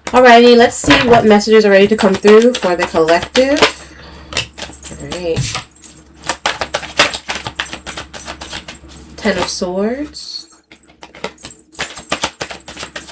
Alrighty, let's see what messages are ready to come through for the collective. Alright. 10 of Swords.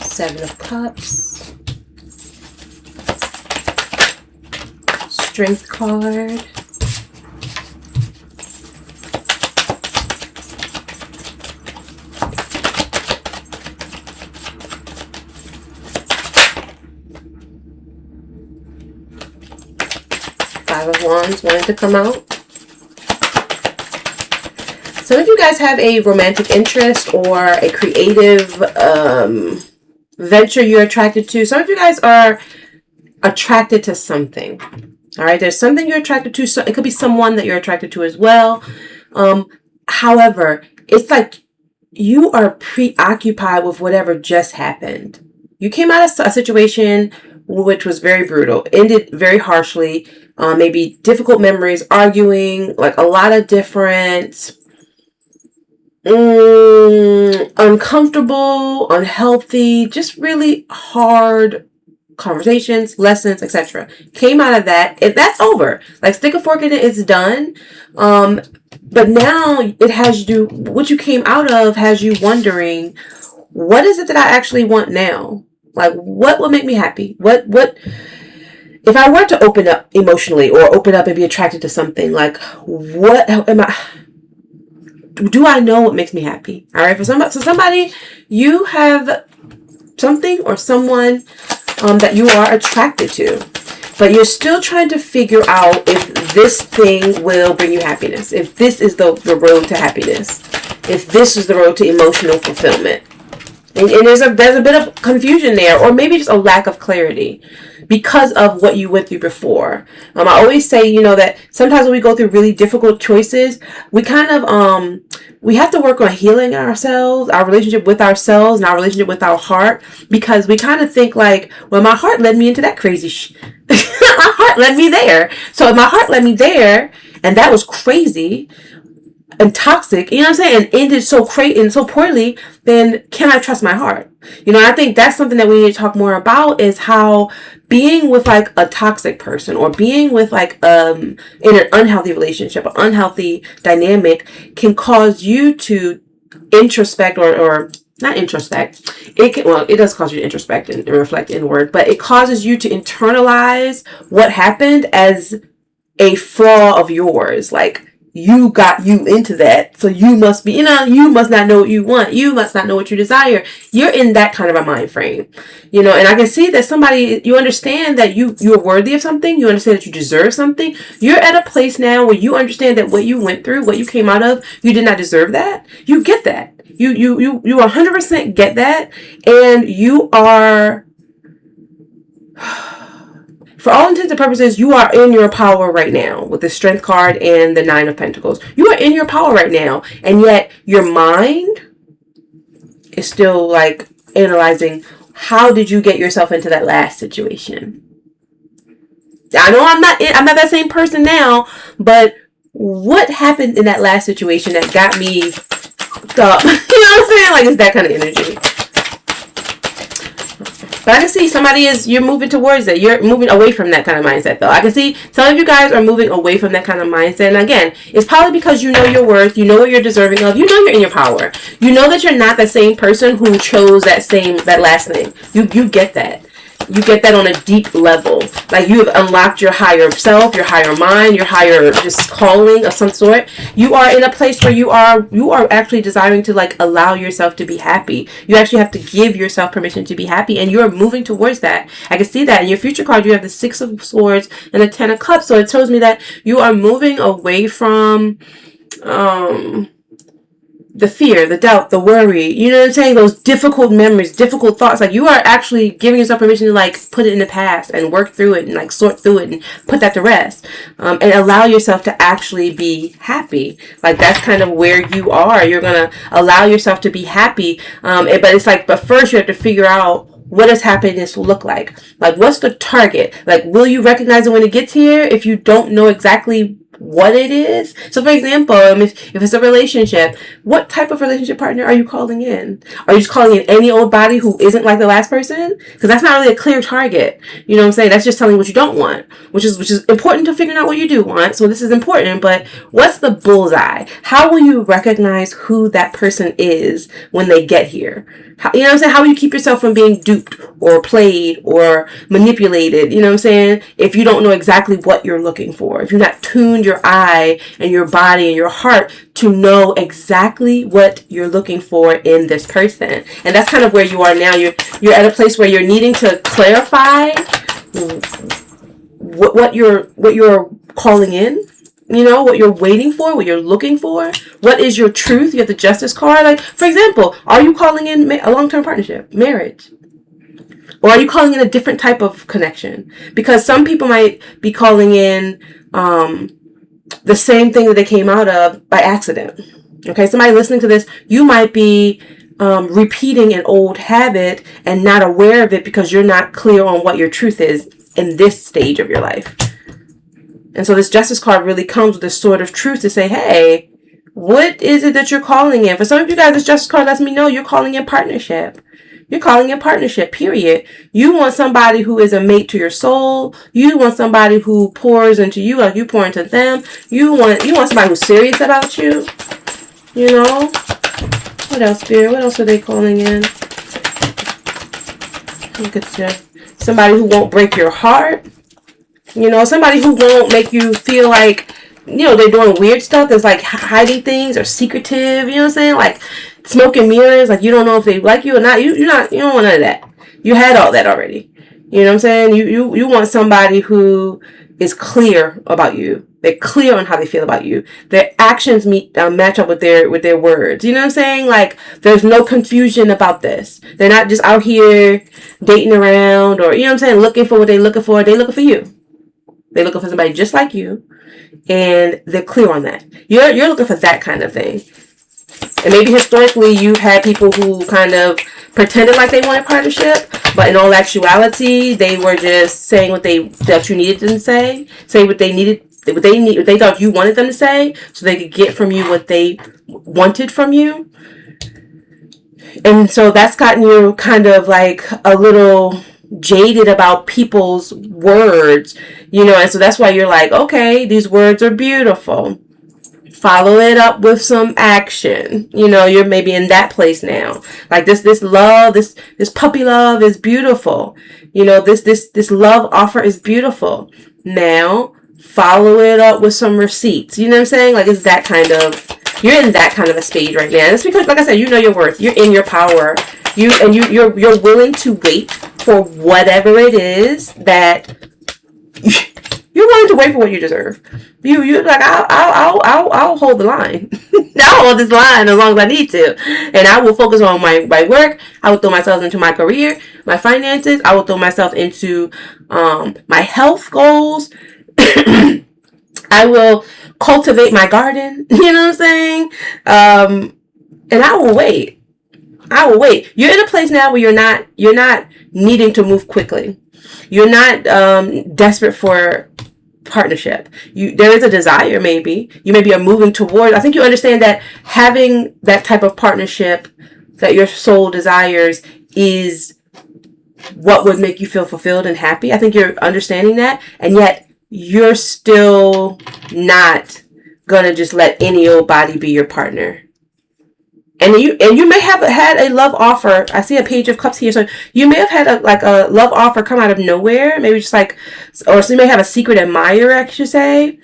7 of Cups. Strength card. Five of Wands wanting to come out. Some of you guys have a romantic interest or a creative venture you're attracted to. Some of you guys are attracted to something. All right, there's something you're attracted to. So it could be someone that you're attracted to as well. However, it's like you are preoccupied with whatever just happened. You came out of a situation which was very brutal, ended very harshly. Maybe difficult memories, arguing, like a lot of different uncomfortable, unhealthy, just really hard conversations, lessons, etc. Came out of that. That's over. Like, stick a fork in it, it's done. But now it has you, what you came out of has you wondering, what is it that I actually want now? Like, what will make me happy? What if I were to open up emotionally or open up and be attracted to something, like, what am I, do I know what makes me happy? All right. For somebody, you have something or someone that you are attracted to, but you're still trying to figure out if this thing will bring you happiness, if this is the road to happiness, if this is the road to emotional fulfillment. And there's a bit of confusion there, or maybe just a lack of clarity because of what you went through before. I always say, that sometimes when we go through really difficult choices, we kind of, we have to work on healing ourselves, our relationship with ourselves, and our relationship with our heart, because we kind of think like, well, my heart led me into that crazy my heart led me there. So if my heart led me there, and that was crazy and toxic, you know what I'm saying, and ended so crazy and so poorly, then can I trust my heart? I think that's something that we need to talk more about, is how being with like a toxic person, or being with like in an unhealthy relationship, an unhealthy dynamic, can cause you to introspect or not introspect. It does cause you to introspect and reflect inward, but it causes you to internalize what happened as a flaw of yours. Like, you got you into that, so you must be, you must not know what you want. You must not know what you desire. You're in that kind of a mind frame, and I can see that somebody, you understand that you're worthy of something. You understand that you deserve something. You're at a place now where you understand that what you went through, what you came out of, you did not deserve that. You get that. You 100% get that, and you are, for all intents and purposes, you are in your power right now with the Strength card and the 9 of Pentacles. You are in your power right now, and yet your mind is still like analyzing, how did you get yourself into that last situation? I know I'm not that same person now, but what happened in that last situation that got me up? You know what I'm saying? Like, it's that kind of energy. But I can see you're moving towards it. You're moving away from that kind of mindset, though. I can see some of you guys are moving away from that kind of mindset. And again, it's probably because you know your worth. You know what you're deserving of. You know you're in your power. You know that you're not the same person who chose that last thing. You get that. You get that on a deep level. Like, you have unlocked your higher self, your higher mind, your higher just calling of some sort. You are in a place where you are actually desiring to like allow yourself to be happy. You actually have to give yourself permission to be happy, and you're moving towards that. I can see that in your future card. You have the 6 of Swords and the 10 of Cups. So it tells me that you are moving away from the fear, the doubt, the worry, you know what I'm saying? Those difficult memories, difficult thoughts. Like, you are actually giving yourself permission to like put it in the past and work through it and like sort through it and put that to rest, and allow yourself to actually be happy. Like, that's kind of where you are. You're going to allow yourself to be happy. But it's like, but first you have to figure out, what does happiness look like? Like, what's the target? Like, will you recognize it when it gets here if you don't know exactly what it is. So, for example, if it's a relationship, what type of relationship partner are you calling in? Are you just calling in any old body who isn't like the last person? Because that's not really a clear target. You know what I'm saying? That's just telling what you don't want, which is important to figuring out what you do want. So this is important, but what's the bullseye? How will you recognize who that person is when they get here? How, you know what I'm saying? How will you keep yourself from being duped or played or manipulated? You know what I'm saying? If you don't know exactly what you're looking for, if you're not tuned your eye and your body and your heart to know exactly what you're looking for in this person. And that's kind of where you are now. You're at a place where you're needing to clarify what you're calling in. You know, what you're waiting for, what you're looking for. What is your truth? You have the justice card. Like, for example, are you calling in a long-term partnership, marriage? Or are you calling in a different type of connection? Because some people might be calling in the same thing that they came out of by accident. Okay, somebody listening to this, you might be repeating an old habit and not aware of it because you're not clear on what your truth is in this stage of your life. And so this justice card really comes with this sort of truth to say, hey, what is it that you're calling in? For some of you guys, this justice card lets me know you're calling in partnership. You're calling in partnership, period. You want somebody who is a mate to your soul. You want somebody who pours into you like you pour into them. You want somebody who's serious about you. You know? What else, Spirit? What else are they calling in? Look at you. Somebody who won't break your heart. You know, somebody who won't make you feel like, you know, they're doing weird stuff that's like hiding things or secretive, you know what I'm saying? Like smoke and mirrors, like you don't know if they like you or not. You don't want none of that. You had all that already. You know what I'm saying? You want somebody who is clear about you. They're clear on how they feel about you. Their actions match up with their words. You know what I'm saying? Like there's no confusion about this. They're not just out here dating around or, you know what I'm saying, looking for what they're looking for. They're looking for you. They're looking for somebody just like you, and they're clear on that. You're looking for that kind of thing. And maybe historically you've had people who kind of pretended like they wanted partnership, but in all actuality, they were just saying what you needed them to say what they needed, what they thought you wanted them to say, so they could get from you what they wanted from you. And so that's gotten you kind of like a little jaded about people's words, you know, and so that's why you're like, okay, these words are beautiful. Follow it up with some action. You know, you're maybe in that place now. Like this love, this puppy love is beautiful. You know, this love offer is beautiful. Now, follow it up with some receipts. You know what I'm saying? Like it's that kind of, you're in that kind of a stage right now. It's because, like I said, you know your worth. You're in your power. You're willing to wait for whatever it is that you're willing to wait for what you deserve. You're like, I'll hold the line. I'll hold this line as long as I need to, and I will focus on my work. I will throw myself into my career, my finances. I will throw myself into my health goals. I will cultivate my garden. You know what I'm saying? And I will wait. You're in a place now where you're not needing to move quickly. You're not desperate for partnership. There is a desire, maybe. You maybe are moving toward. I think you understand that having that type of partnership that your soul desires is what would make you feel fulfilled and happy. I think you're understanding that, and yet you're still not gonna just let any old body be your partner. And you may have had a love offer. I see a Page of Cups here, so you may have had a love offer come out of nowhere. Maybe just like, or so you may have a secret admirer, I should say,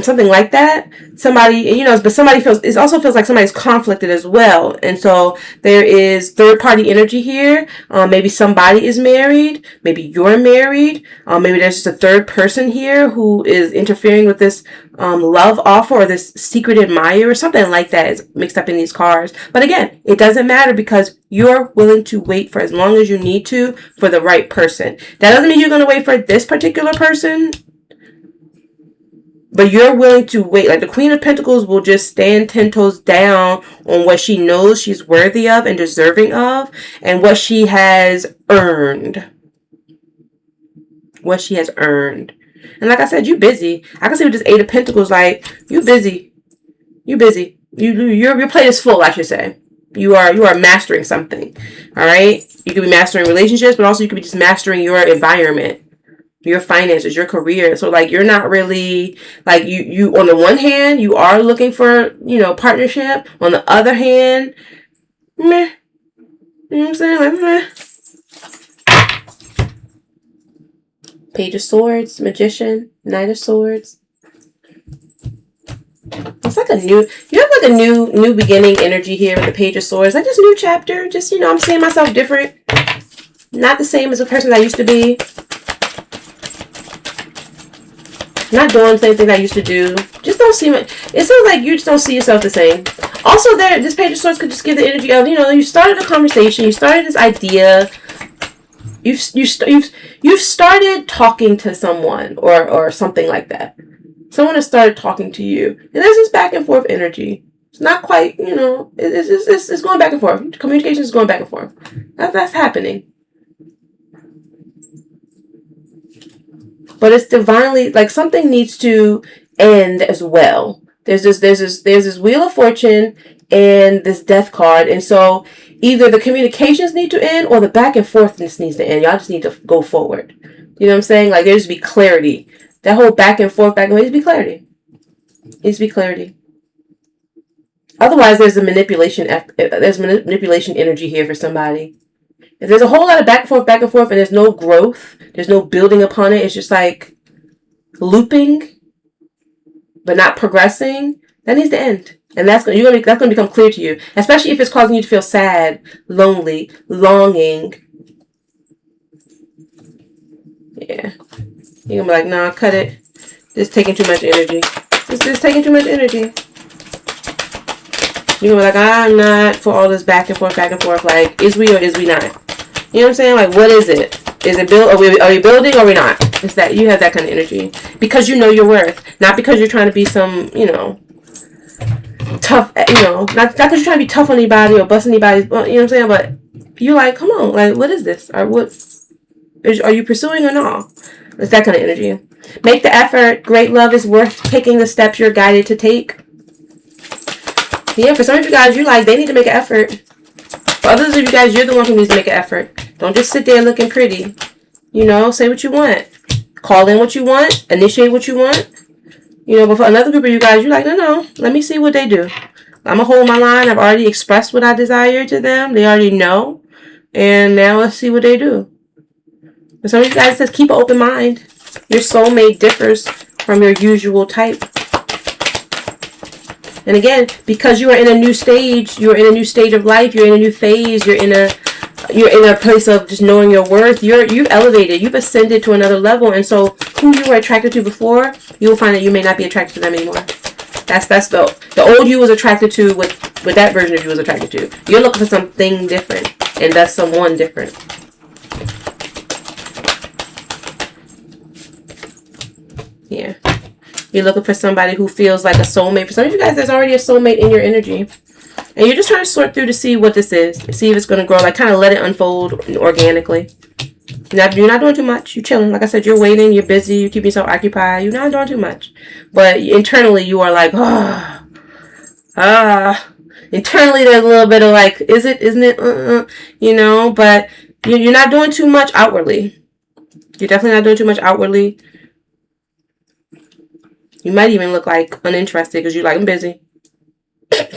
something like that. Somebody, you know, but somebody it also feels like somebody's conflicted as well, and so there is third party energy here. Maybe somebody is married. Maybe you're married. Maybe there's just a third person here who is interfering with this love offer or this secret admirer or something like that is mixed up in these cards. But again, it doesn't matter because you're willing to wait for as long as you need to for the right person. That doesn't mean you're going to wait for this particular person, but you're willing to wait. Like the Queen of Pentacles will just stand 10 toes down on what she knows she's worthy of and deserving of, and what she has earned. What she has earned. And like I said, you busy. I can see with this Eight of Pentacles, like, you busy. You busy. Your plate is full, I should say. You are mastering something. All right? You could be mastering relationships, but also you could be just mastering your environment, your finances, your career. So like, you're not really like, you on the one hand, you are looking for, partnership. On the other hand, meh. You know what I'm saying? Like, meh. Page of Swords, Magician, Knight of Swords. It's like you have like a new beginning energy here with the Page of Swords. Like this new chapter, just, I'm seeing myself different. Not the same as the person I used to be. Not doing the same thing I used to do. Just don't see it. It seems like you just don't see yourself the same. Also, this Page of Swords could just give the energy of, you started a conversation, you started this idea. You've started talking to someone or something like that. Someone has started talking to you, and there's this back and forth energy. It's not quite, it's going back and forth. Communication is going back and forth. That's happening. But it's divinely, like, something needs to end as well. There's this Wheel of Fortune and this Death card, and so either the communications need to end or the back and forthness needs to end. Y'all just need to go forward. You know what I'm saying? Like, there needs to be clarity. That whole back and forth, needs to be clarity. Needs to be clarity. Otherwise, there's a manipulation. There's manipulation energy here for somebody. If there's a whole lot of back and forth, and there's no growth, there's no building upon it. It's just like looping, but not progressing. That needs to end, and that's going to become clear to you. Especially if it's causing you to feel sad, lonely, longing. Yeah. You're going to be like, nah, cut it. This is taking too much energy. This is taking too much energy. You're going to be like, I'm not for all this back and forth. Like, is we or is we not? You know what I'm saying? Like, what is it? Is it build? Are we building or are we not? It's that you have that kind of energy. Because you know your worth. Not because you're trying to be some, tough, not because you're trying to be tough on anybody or bust anybody. You know what I'm saying? But you're like, come on. Like, what is this? Or what? Are you pursuing or not? It's that kind of energy. Make the effort. Great love is worth taking the steps you're guided to take. Yeah, for some of you guys, you're like, they need to make an effort. For others of you guys, you're the one who needs to make an effort. Don't just sit there looking pretty. Say what you want. Call in what you want. Initiate what you want. But for another group of you guys, you're like, no. Let me see what they do. I'm going to hold my line. I've already expressed what I desire to them. They already know. And now let's see what they do. For some of you guys, it says keep an open mind. Your soulmate differs from your usual type. And again, because you are in a new stage, you're in a new stage of life, you're in a new phase, you're in a place of just knowing your worth. You've elevated, you've ascended to another level, and so who you were attracted to before, you will find that you may not be attracted to them anymore. That's the old you was attracted to what that version of you was attracted to. You're looking for something different, and that's someone different. Yeah. You're looking for somebody who feels like a soulmate. For some of you guys, there's already a soulmate in your energy. And you're just trying to sort through to see what this is. See if it's going to grow. Like, kind of let it unfold organically. You're not doing too much. You're chilling. Like I said, you're waiting. You're busy. You're keeping yourself occupied. You're not doing too much. But internally, you are like, Internally, there's a little bit of like, isn't it? But you're not doing too much outwardly. You're definitely not doing too much outwardly. You might even look like uninterested because you're like, I'm busy. I'm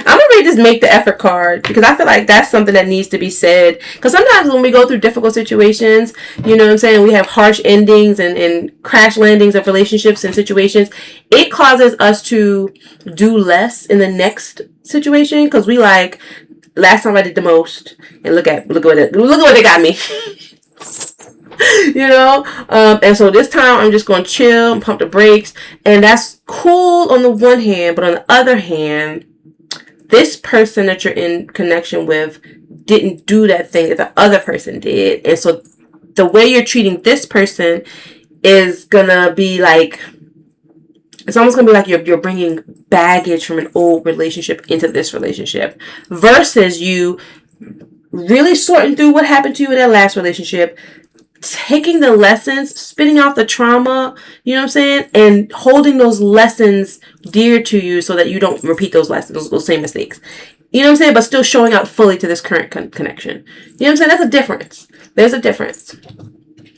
going to read this make the effort card because I feel like that's something that needs to be said. Because sometimes when we go through difficult situations, you know what I'm saying, we have harsh endings and crash landings of relationships and situations. It causes us to do less in the next situation because we like, last time I did the most. And look at what they got me. And so this time I'm just going to chill and pump the brakes, and that's cool on the one hand, but on the other hand, this person that you're in connection with didn't do that thing that the other person did, and so the way you're treating this person is gonna be like, it's almost gonna be like you're bringing baggage from an old relationship into this relationship versus you really sorting through what happened to you in that last relationship, taking the lessons, spitting out the trauma, you know what I'm saying? And holding those lessons dear to you so that you don't repeat those lessons, those same mistakes. You know what I'm saying? But still showing up fully to this current connection. You know what I'm saying? That's a difference. There's a difference.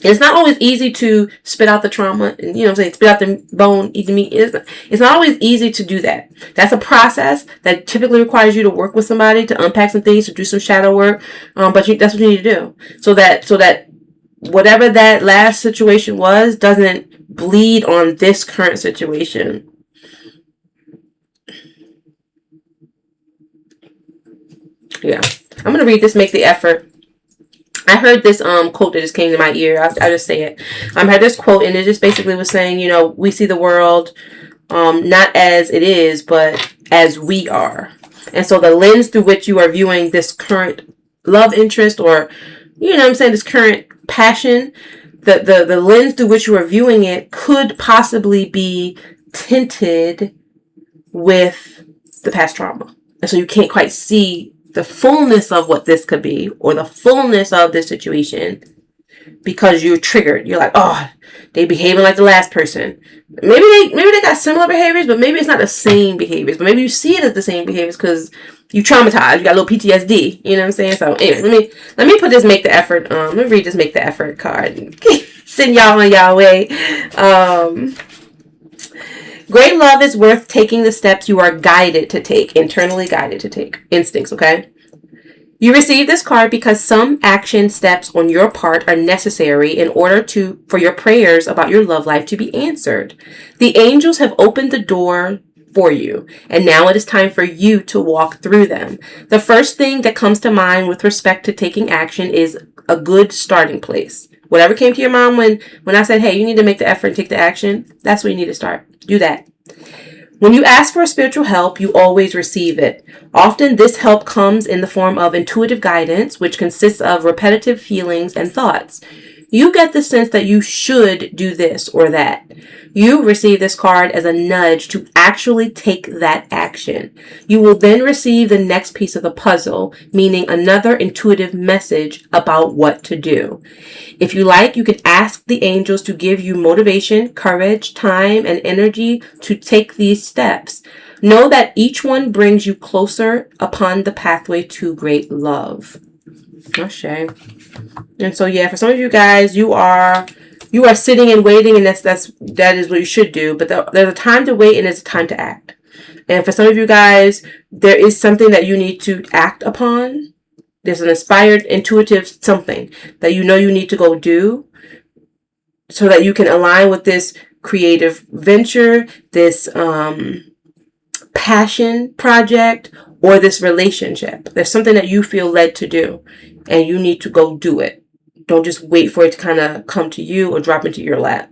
It's not always easy to spit out the trauma and, you know what I'm saying, spit out the bone, eat the meat. It's not always easy to do that. That's a process that typically requires you to work with somebody, to unpack some things, to do some shadow work. But that's what you need to do. So that whatever that last situation was doesn't bleed on this current situation. Yeah. I'm going to read this, make the effort. I heard this quote that just came to my ear. I'll just say it. I heard this quote, and it just basically was saying, you know, we see the world not as it is, but as we are. And so the lens through which you are viewing this current love interest, or, you know what I'm saying, this current passion, the lens through which you are viewing it could possibly be tinted with the past trauma. And so you can't quite see the fullness of what this could be, or the fullness of this situation, because you're triggered. You're like, oh, they behaving like the last person. Maybe they got similar behaviors, but maybe it's not the same behaviors. But maybe you see it as the same behaviors because you traumatized. You got a little PTSD. You know what I'm saying? So anyway, let me put this make the effort. Let me read this make the effort card and send y'all on y'all way. Great love is worth taking the steps you are guided to take, internally guided to take. Instincts, okay? You receive this card because some action steps on your part are necessary in order for your prayers about your love life to be answered. The angels have opened the door for you, and now it is time for you to walk through them. The first thing that comes to mind with respect to taking action is a good starting place. Whatever came to your mind when I said, hey, you need to make the effort and take the action, that's where you need to start. Do that. When you ask for spiritual help, you always receive it. Often this help comes in the form of intuitive guidance, which consists of repetitive feelings and thoughts. You get the sense that you should do this or that. You receive this card as a nudge to actually take that action. You will then receive the next piece of the puzzle, meaning another intuitive message about what to do. If you like, you can ask the angels to give you motivation, courage, time, and energy to take these steps. Know that each one brings you closer upon the pathway to great love. Oh, shame. And so, yeah, for some of you guys, you are sitting and waiting, and that is what you should do. But there's a time to wait, and there's a time to act. And for some of you guys, there is something that you need to act upon. There's an inspired, intuitive something that you know you need to go do so that you can align with this creative venture, this passion project, or this relationship. There's something that you feel led to do, and you need to go do it. Don't just wait for it to kind of come to you or drop into your lap.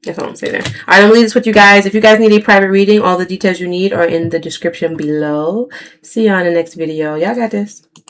That's all I'm saying there. All right, I'm going to leave this with you guys. If you guys need a private reading, all the details you need are in the description below. See you on the next video. Y'all got this.